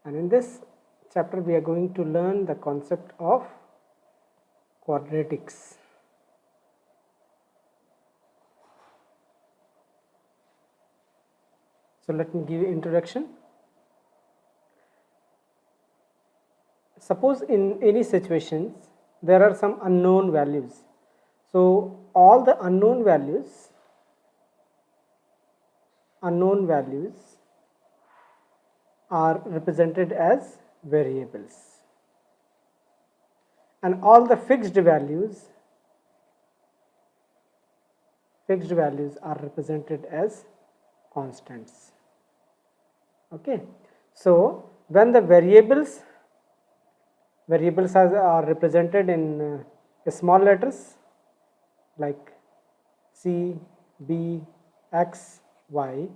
and in this chapter we are going to learn the concept of quadratics. So let me give you introduction. Suppose in any situations there are some unknown values. So all the unknown values are represented as variables, and all the fixed values are represented as constants. Okay, so when the variables are represented in small letters like C, B, X, Y,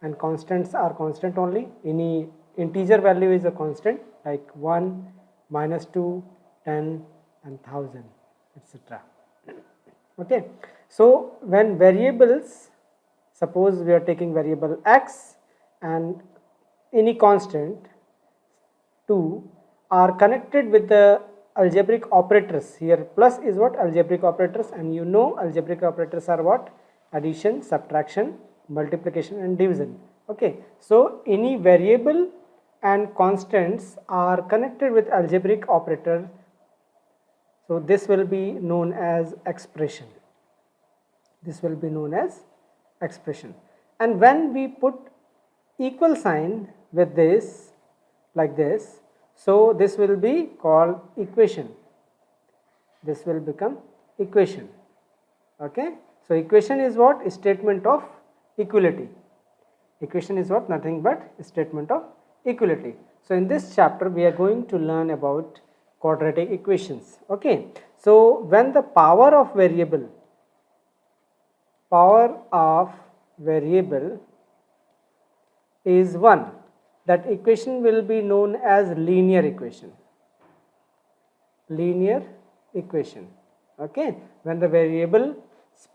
and constants are constant only. Any integer value is a constant like 1, -2, 10 and 1000, etc. Okay, so when variables, suppose we are taking variable X and any constant 2 are connected with the algebraic operators. Here plus is what? Algebraic operators, and you know algebraic operators are what? Addition, subtraction, multiplication and division. Okay, so any variable and constants are connected with algebraic operator, so this will be known as expression. And when we put equal sign with this like this, so this will be called equation. This will become equation. Okay, so equation is what? A statement of equality. Equation is what? Nothing but a statement of equality. So in this chapter we are going to learn about quadratic equations. Okay, so when the power of variable is 1, that equation will be known as linear equation. Okay, when the variable's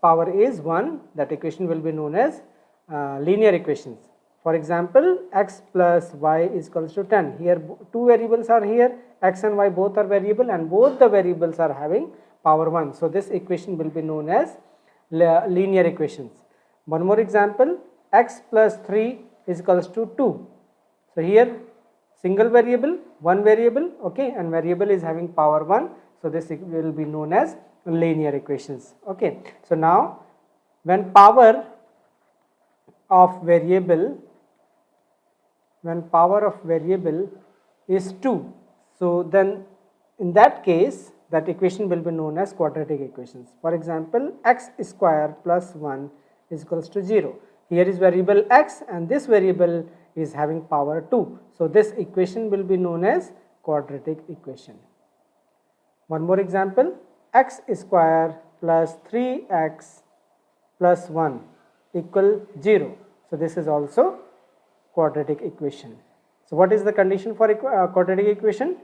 power is 1, that equation will be known as linear equations. For example, x plus y is equals to 10. Here two variables are here, x and y both are variable, and both the variables are having power 1. So this equation will be known as linear equations. One more example, x plus 3 is equals to 2. So here single variable, one variable, okay, and variable is having power 1. So this will be known as linear equations. Okay, so now when power of variable is 2, so then in that case that equation will be known as quadratic equations. For example, x square plus 1 is equals to 0. Here is variable x and this variable is having power 2. So this equation will be known as quadratic equation. One more example, x square plus 3x plus 1 equal 0. So this is also quadratic equation. So what is the condition for quadratic equation?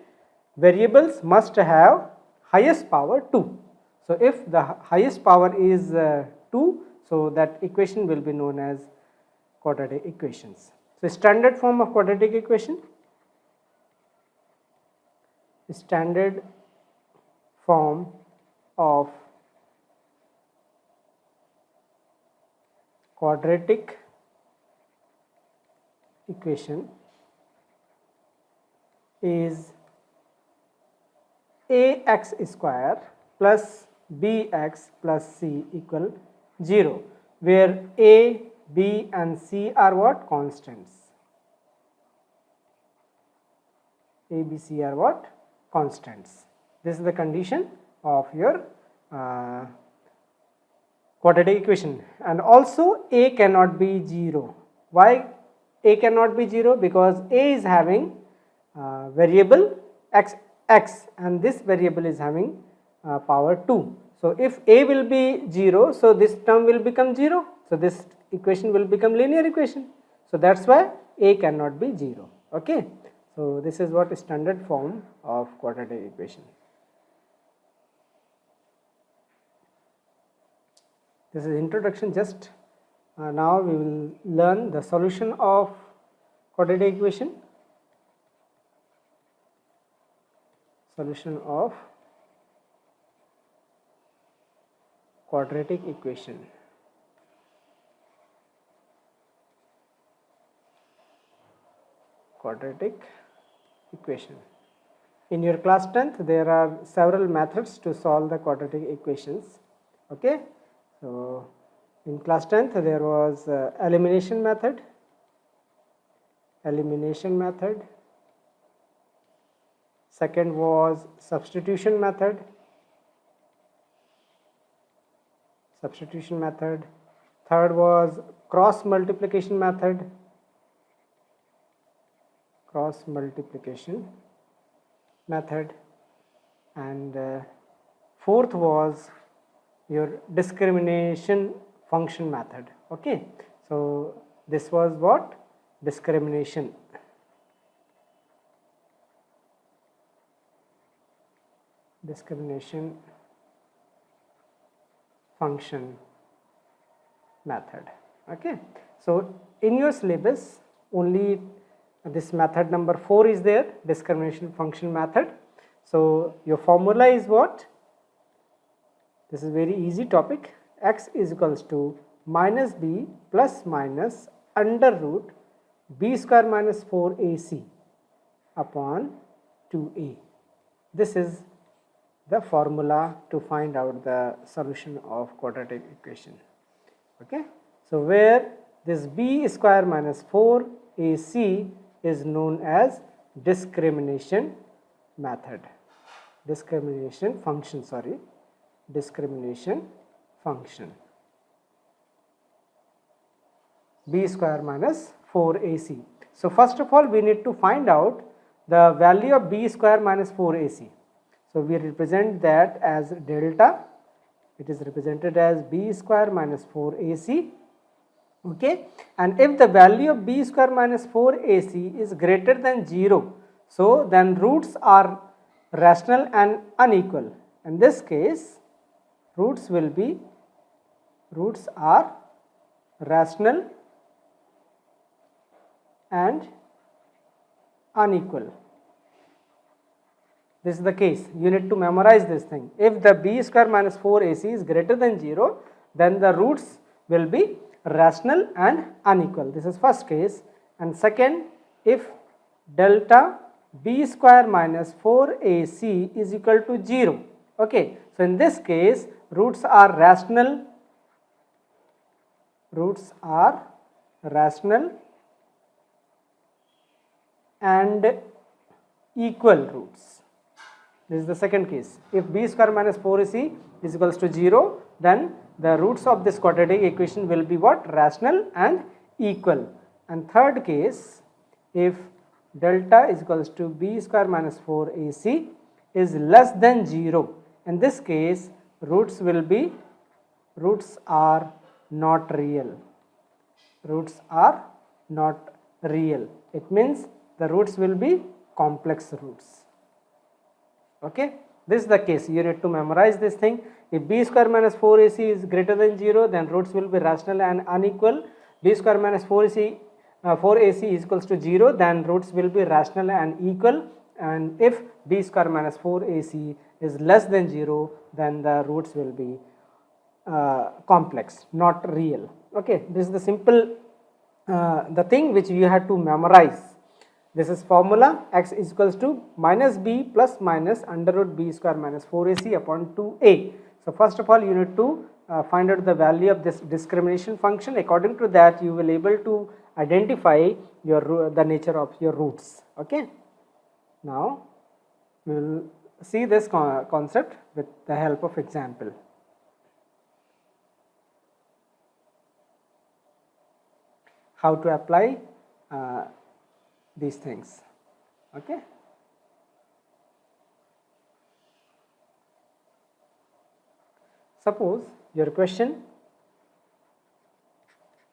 Variables must have highest power 2. So if the highest power is 2, so that equation will be known as quadratic equations. So standard form of quadratic equation, standard form of quadratic equation is ax square plus bx plus c equal 0, where a, b and c are what? Constants. A, b, c are what? Constants. This is the condition of your quadratic equation. And also a cannot be 0. Why a cannot be 0? Because a is having variable x and this variable is having power 2. So if a will be 0, so this term will become 0. So this equation will become linear equation. So that's why a cannot be 0. Okay. So this is what is standard form of quadratic equation. This is introduction just. Now we will learn the solution of quadratic equation. solution of quadratic equation. Quadratic equation. In your class 10th, there are several methods to solve the quadratic equations. Okay, so in class 10th there was elimination method. Second was substitution method. Third was cross multiplication method. And fourth was your discrimination function method. Okay, so this was what? Discrimination. Function method. Okay, so in your syllabus only this method number 4 is there, discrimination function method. So your formula is what? This is very easy topic. X is equals to minus b plus minus under root b square minus 4ac upon 2a. This is the formula to find out the solution of quadratic equation. Okay, so where this b square minus 4ac is known as discrimination method, discrimination function, b square minus 4ac. So first of all we need to find out the value of b square minus 4ac. So we represent that as delta. It is represented as b square minus 4ac. Okay, and if the value of b square minus 4ac is greater than 0, so then roots are rational and unequal. In this case, roots are rational and unequal. This is the case. You need to memorize this thing. If the b square minus 4ac is greater than 0, then the roots will be rational and unequal. This is first case. And second, if delta b square minus 4ac is equal to 0. Okay, so in this case roots are rational and equal roots. This is the second case. If b square minus 4ac is equals to 0, then the roots of this quadratic equation will be what? Rational and equal. And third case, if delta is equals to b square minus 4ac is less than 0, in this case roots are not real. It means the roots will be complex roots. Okay, this is the case. You need to memorize this thing. If b square minus 4ac is greater than 0, then roots will be rational and unequal. B square minus 4ac is equals to 0, then roots will be rational and equal. And if b square minus 4ac is less than 0, then the roots will be complex, not real. Okay, this is the simple the thing which you have to memorize. This is formula. X is equals to minus b plus minus under root b square minus 4ac upon 2a. So first of all you need to find out the value of this discrimination function. According to that you will able to identify the nature of your roots. Okay. Now we will see this concept with the help of example. How to apply these things. Okay. Suppose your question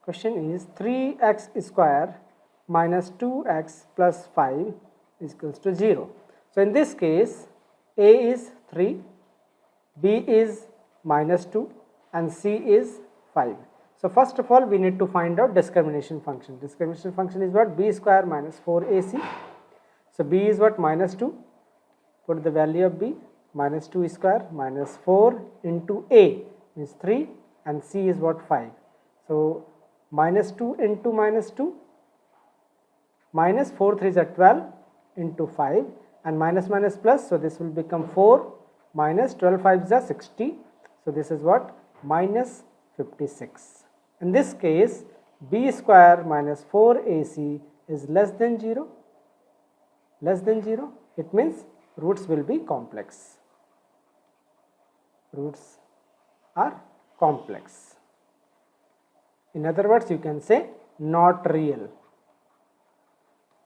is 3x square minus 2x plus 5 is equals to 0. So in this case a is 3, b is minus 2 and c is 5. So first of all we need to find out discrimination function. Discrimination function is what? B square minus 4ac. So b is what? Minus 2 put the value of b, minus 2 square minus 4 into a is 3 and c is what, 5. So minus 2 into minus 2, minus 4 3 is a 12 into 5 and minus minus plus, so this will become 4 minus 12 5 is a 60. So this is what, minus 56. In this case b square minus 4ac is less than 0. Less than 0, it means roots will be complex. Roots are complex. In other words, you can say not real.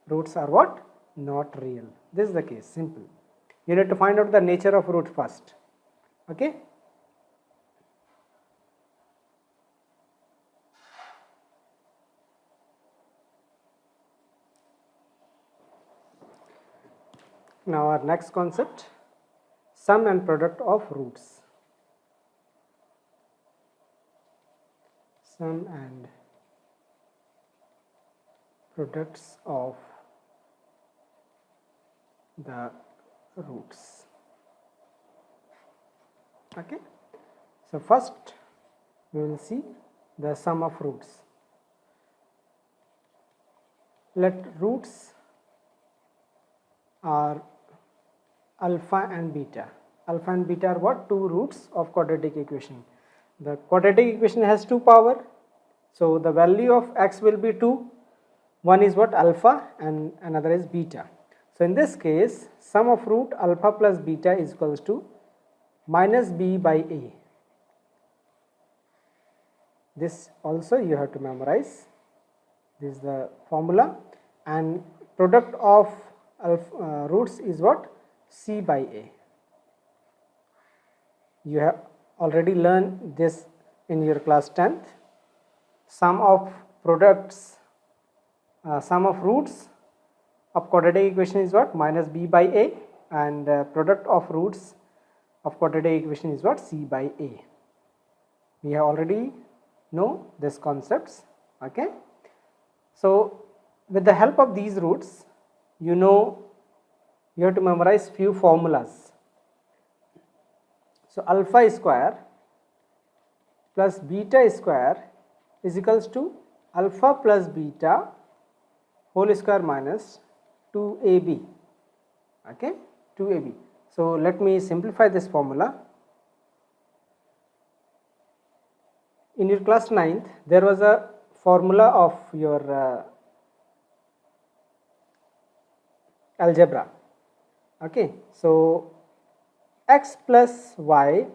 Roots are what? Not real. This is the case, simple. You need to find out the nature of root first. Okay? Now our next concept, sum and product of roots. Sum and products of the roots. Okay. So first we will see the sum of roots. Let roots are alpha and beta. Alpha and beta are what? Two roots of quadratic equation. The quadratic equation has two power, so the value of x will be 2. One is what? Alpha and another is beta. So in this case, sum of root alpha plus beta is equals to minus b by a. This also you have to memorize. This is the formula, and product of roots is what? C by a. You have already learned this in your class 10th. Sum of products, sum of roots of quadratic equation is what? Minus b by a, and product of roots of quadratic equation is what? C by a. We have already know these concepts. Okay. So with the help of these roots, you know, you have to memorize few formulas. So alpha square plus beta square is equals to alpha plus beta whole square minus 2ab. Okay, 2ab. So let me simplify this formula. In your class 9th, there was a formula of your algebra. Okay, so x plus y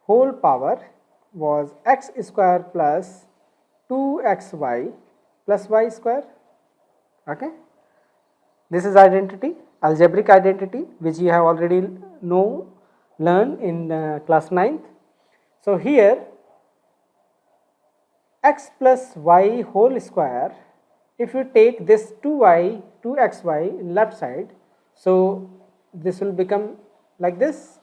whole power was x square plus 2xy plus y square. Okay, this is identity, algebraic identity, which you have already learned in class 9th. So here x plus y whole square, if you take this 2xy in left side, so this will become like this.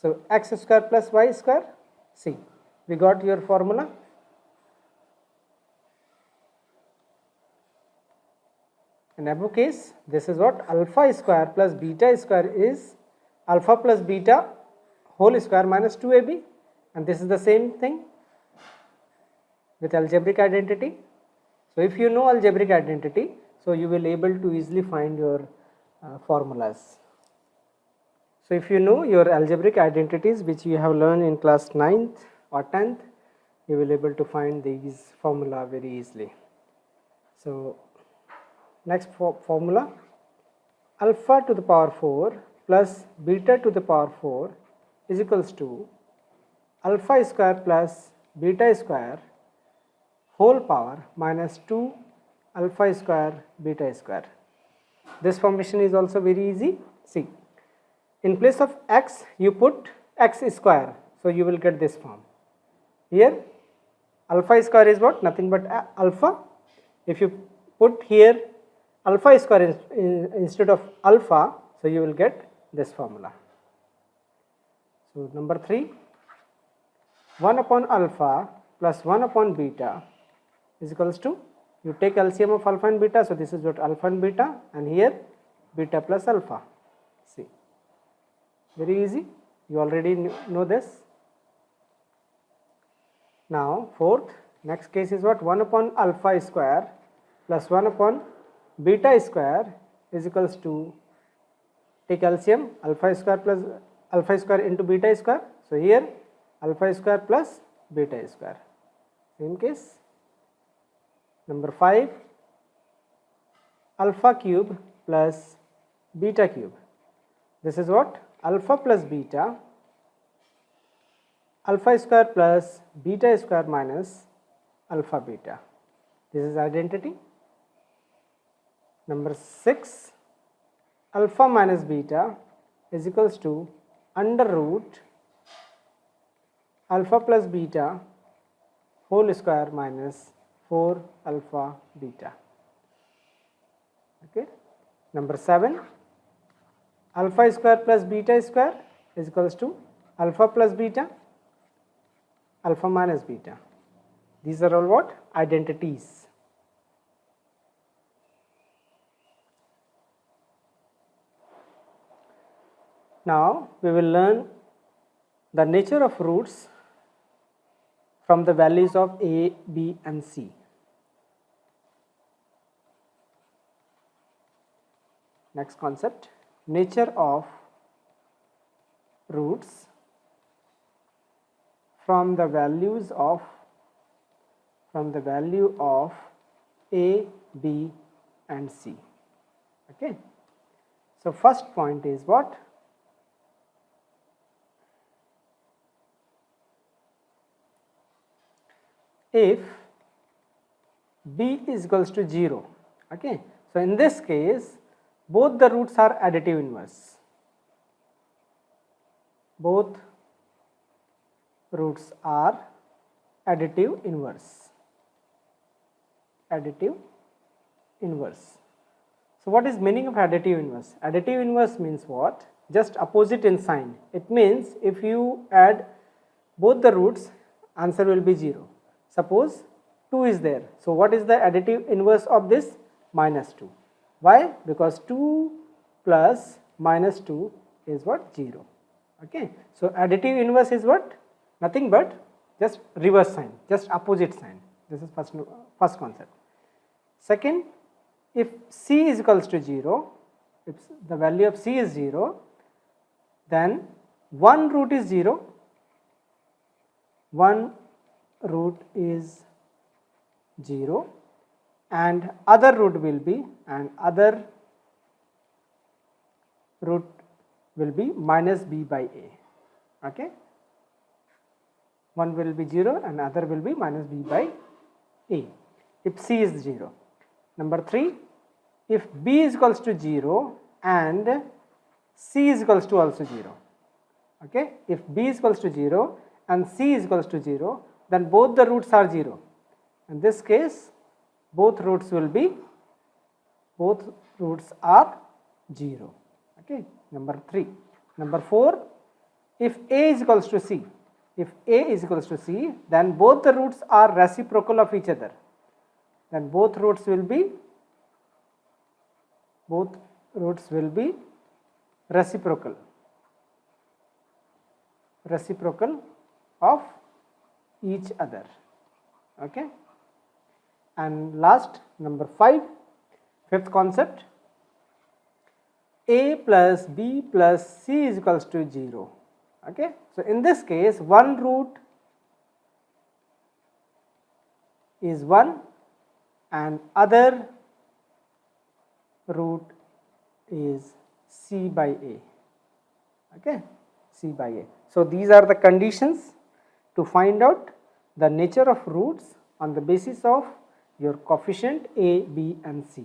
So x square plus y square. See, we got your formula. In above case, this is what? Alpha square plus beta square is alpha plus beta whole square minus 2ab, and this is the same thing with algebraic identity. So if you know algebraic identity, so you will able to easily find your formulas. So if you know your algebraic identities, which you have learned in class 9th or 10th, you will able to find these formula very easily. So next formula, alpha to the power 4 plus beta to the power 4 is equals to alpha square plus beta square whole power minus 2 alpha square beta square. This formation is also very easy. See, in place of x you put x square, so you will get this form. Here alpha square is what? Nothing but alpha. If you put here alpha square instead of alpha, so you will get this formula. So number 3, 1 upon alpha plus 1 upon beta is equals to, you take LCM of alpha and beta, so this is what? Alpha and beta, and here beta plus alpha. See, Very easy, you already know this. Now fourth, next case is what? 1 upon alpha square plus 1 upon beta square is equals to, take LCM, alpha square plus alpha square into beta square. So here alpha square plus beta square. Same case. Number 5, alpha cube plus beta cube. This is what? Alpha plus beta, alpha square plus beta square minus alpha beta. This is identity. Number 6, alpha minus beta is equals to under root alpha plus beta whole square minus 4 alpha beta. Okay. Number 7, alpha square plus beta square is equals to alpha plus beta, alpha minus beta. These are all what? Identities. Now we will learn the nature of roots from the values of A, B and C. Next concept, nature of roots from the values of A, B and C. Okay. So first point is what? If B is equals to 0, okay. So in this case both the roots are additive inverse. Both roots are additive inverse. Additive inverse. So what is meaning of additive inverse? Additive inverse means what? Just opposite in sign. It means if you add both the roots, answer will be 0. Suppose 2 is there. So what is the additive inverse of this? Minus 2. Why? Because 2 plus minus 2 is what? 0. Okay. So additive inverse is what? Nothing but just reverse sign, just opposite sign. This is first concept. Second, if C is equals to 0, if the value of C is 0, then one root is 0, one root is 0 and other root will be, minus b by a. Okay. One will be 0 and other will be minus b by a if C is 0. Number 3, if b is equals to 0 and C is equals to also 0. Okay. If b is equals to 0 and C is equals to 0, then both the roots are 0. In this case both roots are 0. Okay. Number 3. Number 4, if A is equals to C, then both the roots are reciprocal of each other. Then both roots will be reciprocal of each other. Okay. And last, number 5, fifth concept, A plus B plus C is equals to 0. Okay. So in this case one root is 1 and other root is C by A. Okay. C by A. So these are the conditions to find out the nature of roots on the basis of your coefficient A, B and C.